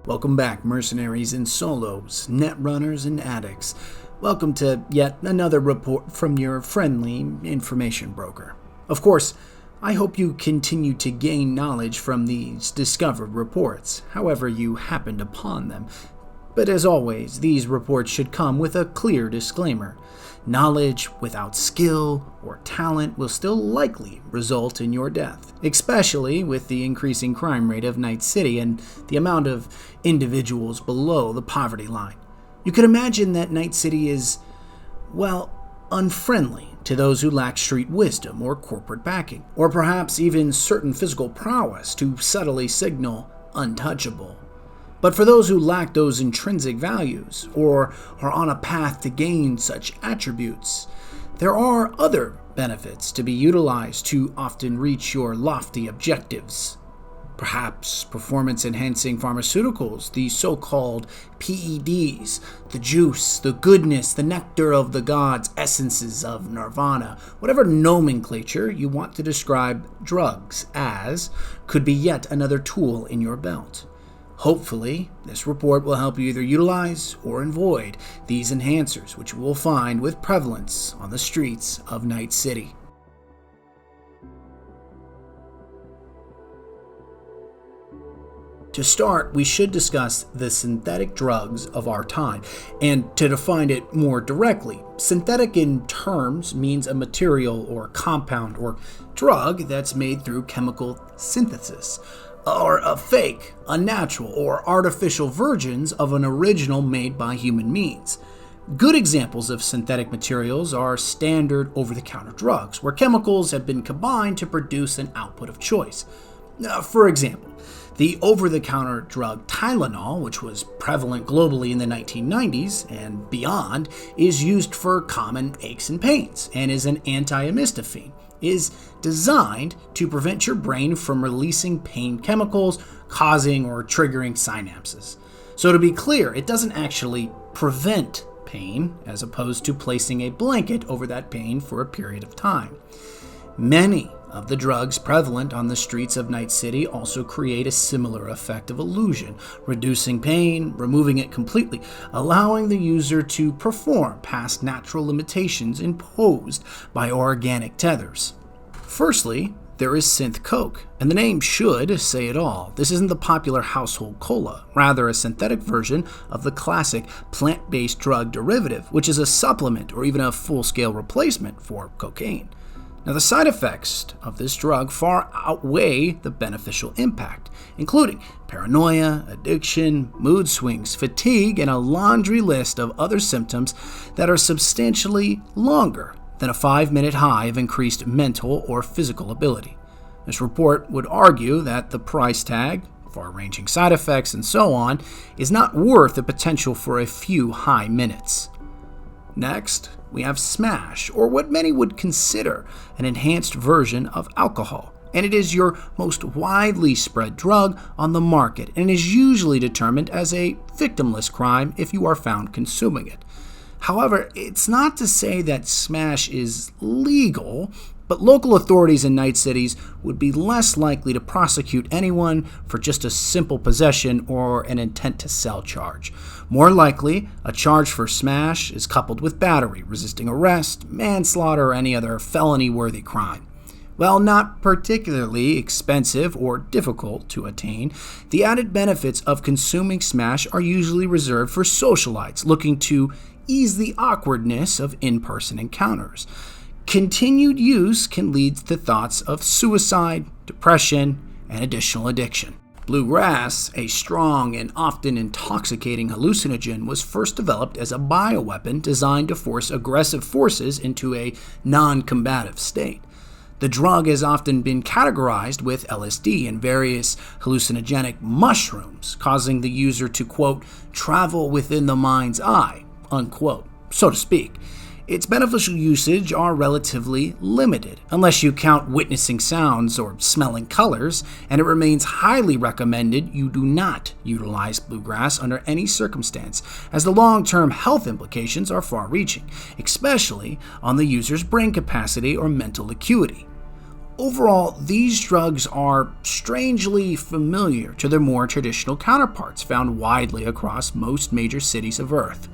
Welcome back, mercenaries and solos, netrunners and addicts. Welcome to yet another report from your friendly information broker. Of course, I hope you continue to gain knowledge from these discovered reports, however you happened upon them. But as always, these reports should come with a clear disclaimer. Knowledge without skill or talent will still likely result in your death, especially with the increasing crime rate of Night City and the amount of individuals below the poverty line. You can imagine that Night City is, well, unfriendly to those who lack street wisdom or corporate backing, or perhaps even certain physical prowess to subtly signal untouchable. But for those who lack those intrinsic values, or are on a path to gain such attributes, there are other benefits to be utilized to often reach your lofty objectives. Perhaps performance-enhancing pharmaceuticals, the so-called PEDs, the juice, the goodness, the nectar of the gods, essences of nirvana, whatever nomenclature you want to describe drugs as, could be yet another tool in your belt. Hopefully, this report will help you either utilize or avoid these enhancers, which you will find with prevalence on the streets of Night City. To start, we should discuss the synthetic drugs of our time, and to define it more directly, synthetic in terms means a material or compound or drug that's made through chemical synthesis, or a fake, unnatural, or artificial versions of an original made by human means. Good examples of synthetic materials are standard over-the-counter drugs, where chemicals have been combined to produce an output of choice. For example, the over-the-counter drug Tylenol, which was prevalent globally in the 1990s and beyond, is used for common aches and pains and is an antihistamine. Is designed to prevent your brain from releasing pain chemicals, causing or triggering synapses. So to be clear, it doesn't actually prevent pain, as opposed to placing a blanket over that pain for a period of time. Many of the drugs prevalent on the streets of Night City also create a similar effect of illusion, reducing pain, removing it completely, allowing the user to perform past natural limitations imposed by organic tethers. Firstly, there is synth coke, and the name should say it all. This isn't the popular household cola, rather a synthetic version of the classic plant-based drug derivative, which is a supplement or even a full-scale replacement for cocaine. Now, the side effects of this drug far outweigh the beneficial impact, including paranoia, addiction, mood swings, fatigue, and a laundry list of other symptoms that are substantially longer than a 5-minute high of increased mental or physical ability. This report would argue that the price tag, far-ranging side effects, and so on, is not worth the potential for a few high minutes. Next, we have Smash, or what many would consider an enhanced version of alcohol, and it is your most widely spread drug on the market and is usually determined as a victimless crime if you are found consuming it. However, it's not to say that Smash is legal, but local authorities in Night Cities would be less likely to prosecute anyone for just a simple possession or an intent to sell charge. More likely, a charge for Smash is coupled with battery, resisting arrest, manslaughter, or any other felony-worthy crime. While not particularly expensive or difficult to attain, the added benefits of consuming Smash are usually reserved for socialites looking to ease the awkwardness of in-person encounters. Continued use can lead to thoughts of suicide, depression, and additional addiction. Bluegrass, a strong and often intoxicating hallucinogen, was first developed as a bioweapon designed to force aggressive forces into a non-combative state. The drug has often been categorized with LSD and various hallucinogenic mushrooms, causing the user to, quote, travel within the mind's eye, unquote, so to speak. Its beneficial usage are relatively limited, unless you count witnessing sounds or smelling colors, and it remains highly recommended you do not utilize bluegrass under any circumstance, as the long-term health implications are far-reaching, especially on the user's brain capacity or mental acuity. Overall, these drugs are strangely familiar to their more traditional counterparts found widely across most major cities of Earth.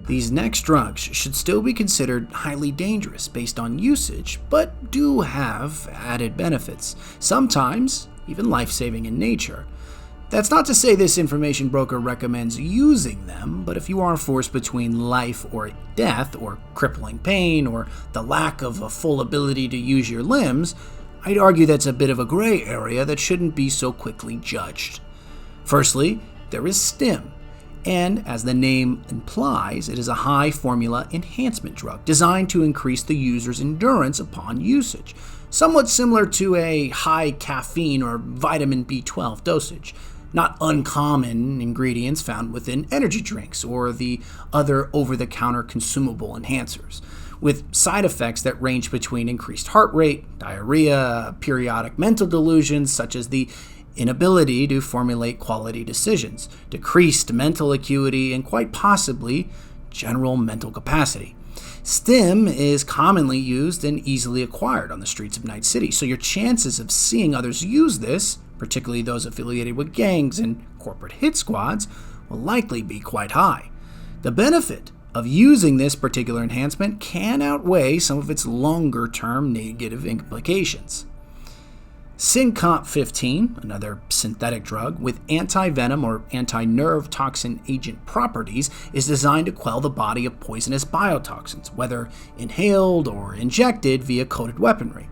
These next drugs should still be considered highly dangerous based on usage, but do have added benefits, sometimes even life-saving in nature. That's not to say this information broker recommends using them, but if you are forced between life or death, or crippling pain, or the lack of a full ability to use your limbs, I'd argue that's a bit of a gray area that shouldn't be so quickly judged. Firstly, there is STIM. And, as the name implies, it is a high-formula enhancement drug designed to increase the user's endurance upon usage, somewhat similar to a high caffeine or vitamin B12 dosage, not uncommon ingredients found within energy drinks or the other over-the-counter consumable enhancers, with side effects that range between increased heart rate, diarrhea, periodic mental delusions such as the inability to formulate quality decisions, decreased mental acuity, and quite possibly general mental capacity. STIM is commonly used and easily acquired on the streets of Night City, so your chances of seeing others use this, particularly those affiliated with gangs and corporate hit squads, will likely be quite high. The benefit of using this particular enhancement can outweigh some of its longer-term negative implications. Syncomp 15, another synthetic drug with anti-venom or anti-nerve toxin agent properties, is designed to quell the body of poisonous biotoxins, whether inhaled or injected via coated weaponry.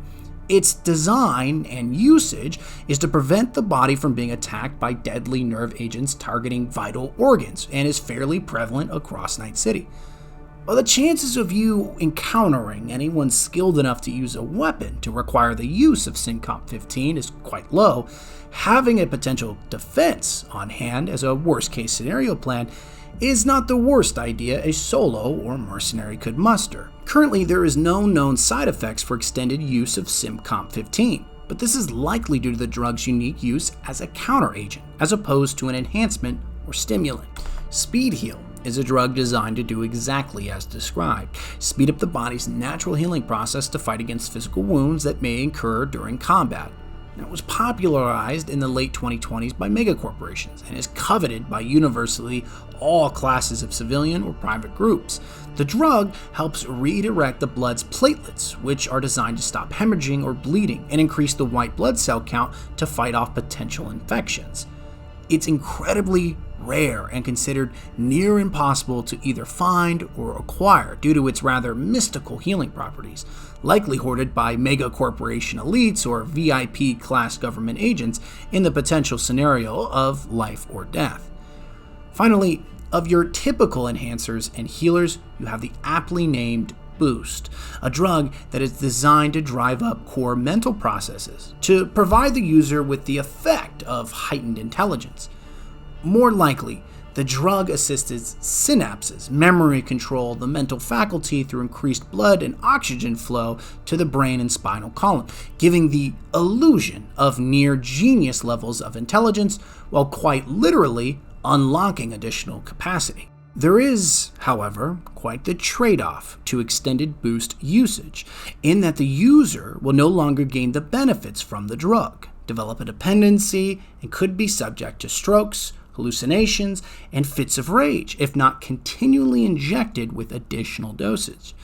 Its design and usage is to prevent the body from being attacked by deadly nerve agents targeting vital organs, and is fairly prevalent across Night City. While the chances of you encountering anyone skilled enough to use a weapon to require the use of Syncomp 15 is quite low, having a potential defense on hand as a worst-case scenario plan is not the worst idea a solo or mercenary could muster. Currently, there is no known side effects for extended use of Syncomp 15, but this is likely due to the drug's unique use as a counteragent, as opposed to an enhancement or stimulant. Speed Heal is a drug designed to do exactly as described, speed up the body's natural healing process to fight against physical wounds that may occur during combat. Now, it was popularized in the late 2020s by megacorporations and is coveted by universally all classes of civilian or private groups. The drug helps redirect the blood's platelets, which are designed to stop hemorrhaging or bleeding and increase the white blood cell count to fight off potential infections. It's incredibly rare and considered near impossible to either find or acquire due to its rather mystical healing properties, likely hoarded by mega corporation elites or VIP class government agents in the potential scenario of life or death. Finally, of your typical enhancers and healers, you have the aptly named Boost, a drug that is designed to drive up core mental processes, to provide the user with the effect of heightened intelligence. More likely, the drug assists synapses, memory control, the mental faculty through increased blood and oxygen flow to the brain and spinal column, giving the illusion of near genius levels of intelligence while quite literally unlocking additional capacity. There is, however, quite the trade-off to extended boost usage, in that the user will no longer gain the benefits from the drug, develop a dependency, and could be subject to strokes, hallucinations, and fits of rage if not continually injected with additional dosage.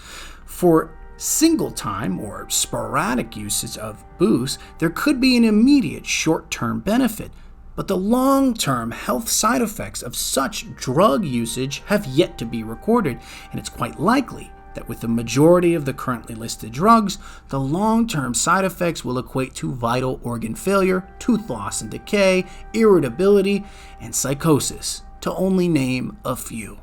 For single-time or sporadic usage of boost, there could be an immediate short-term benefit, but the long-term health side effects of such drug usage have yet to be recorded, and it's quite likely that with the majority of the currently listed drugs, the long-term side effects will equate to vital organ failure, tooth loss and decay, irritability, and psychosis, to only name a few.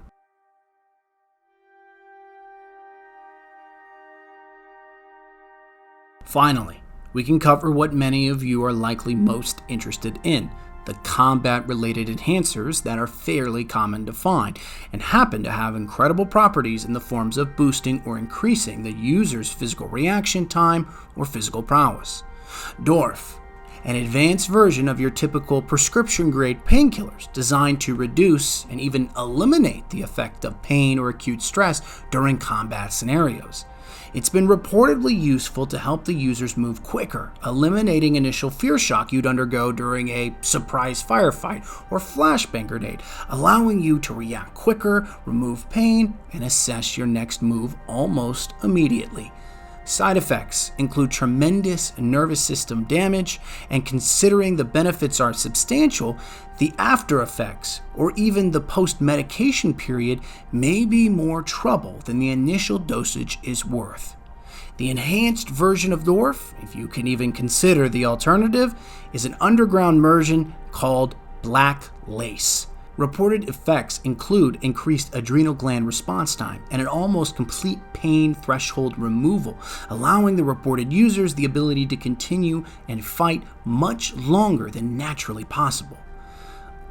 Finally, we can cover what many of you are likely most interested in: the combat-related enhancers that are fairly common to find and happen to have incredible properties in the forms of boosting or increasing the user's physical reaction time or physical prowess. Dwarf an advanced version of your typical prescription-grade painkillers designed to reduce and even eliminate the effect of pain or acute stress during combat scenarios. It's been reportedly useful to help the users move quicker, eliminating initial fear shock you'd undergo during a surprise firefight or flashbang grenade, allowing you to react quicker, remove pain, and assess your next move almost immediately. Side effects include tremendous nervous system damage, and considering the benefits are substantial, the after effects, or even the post-medication period, may be more trouble than the initial dosage is worth. The enhanced version of Dorf, if you can even consider the alternative, is an underground version called Black Lace. Reported effects include increased adrenal gland response time and an almost complete pain threshold removal, allowing the reported users the ability to continue and fight much longer than naturally possible.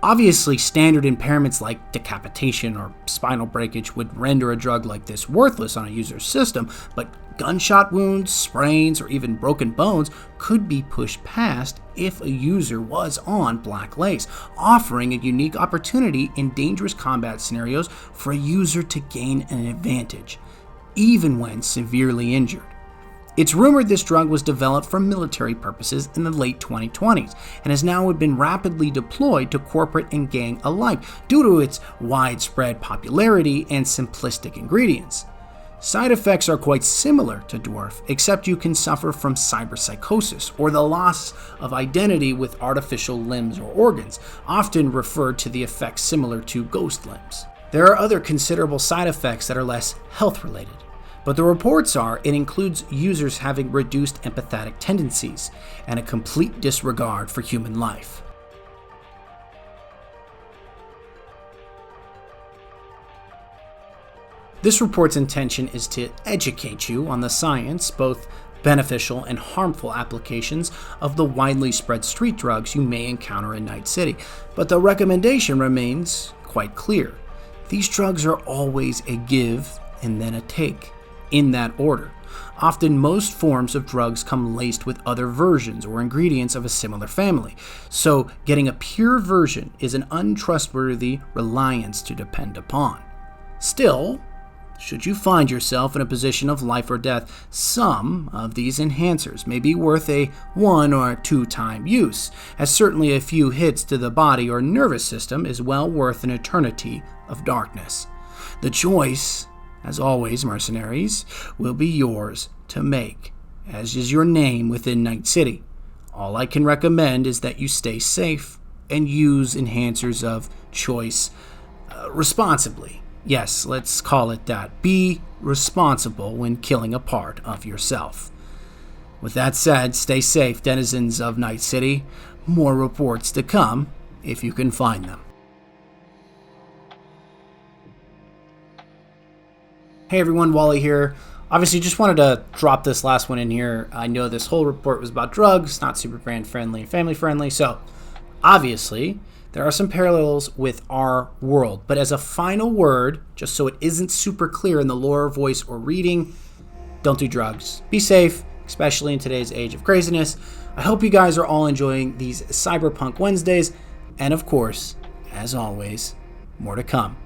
Obviously, standard impairments like decapitation or spinal breakage would render a drug like this worthless on a user's system, but gunshot wounds, sprains, or even broken bones could be pushed past if a user was on Black Lace, offering a unique opportunity in dangerous combat scenarios for a user to gain an advantage, even when severely injured. It's rumored this drug was developed for military purposes in the late 2020s and has now been rapidly deployed to corporate and gang alike due to its widespread popularity and simplistic ingredients. Side effects are quite similar to Dwarf, except you can suffer from cyberpsychosis, or the loss of identity with artificial limbs or organs, often referred to the effects similar to ghost limbs. There are other considerable side effects that are less health-related, but the reports are it includes users having reduced empathetic tendencies and a complete disregard for human life. This report's intention is to educate you on the science, both beneficial and harmful applications of the widely spread street drugs you may encounter in Night City, but the recommendation remains quite clear. These drugs are always a give and then a take, in that order. Often most forms of drugs come laced with other versions or ingredients of a similar family, so getting a pure version is an untrustworthy reliance to depend upon. Still, should you find yourself in a position of life or death, some of these enhancers may be worth a 1 or 2 time use, as certainly a few hits to the body or nervous system is well worth an eternity of darkness. The choice, as always, mercenaries, will be yours to make, as is your name within Night City. All I can recommend is that you stay safe and use enhancers of choice responsibly. Yes, let's call it that. Be responsible when killing a part of yourself. With that said, stay safe, denizens of Night City. More reports to come, if you can find them. Hey everyone, Wally here. Obviously, just wanted to drop this last one in here. I know this whole report was about drugs, not super brand friendly and family friendly, so obviously there are some parallels with our world. But as a final word, just so it isn't super clear in the lore, voice, or reading, don't do drugs. Be safe, especially in today's age of craziness. I hope you guys are all enjoying these Cyberpunk Wednesdays, and of course, as always, more to come.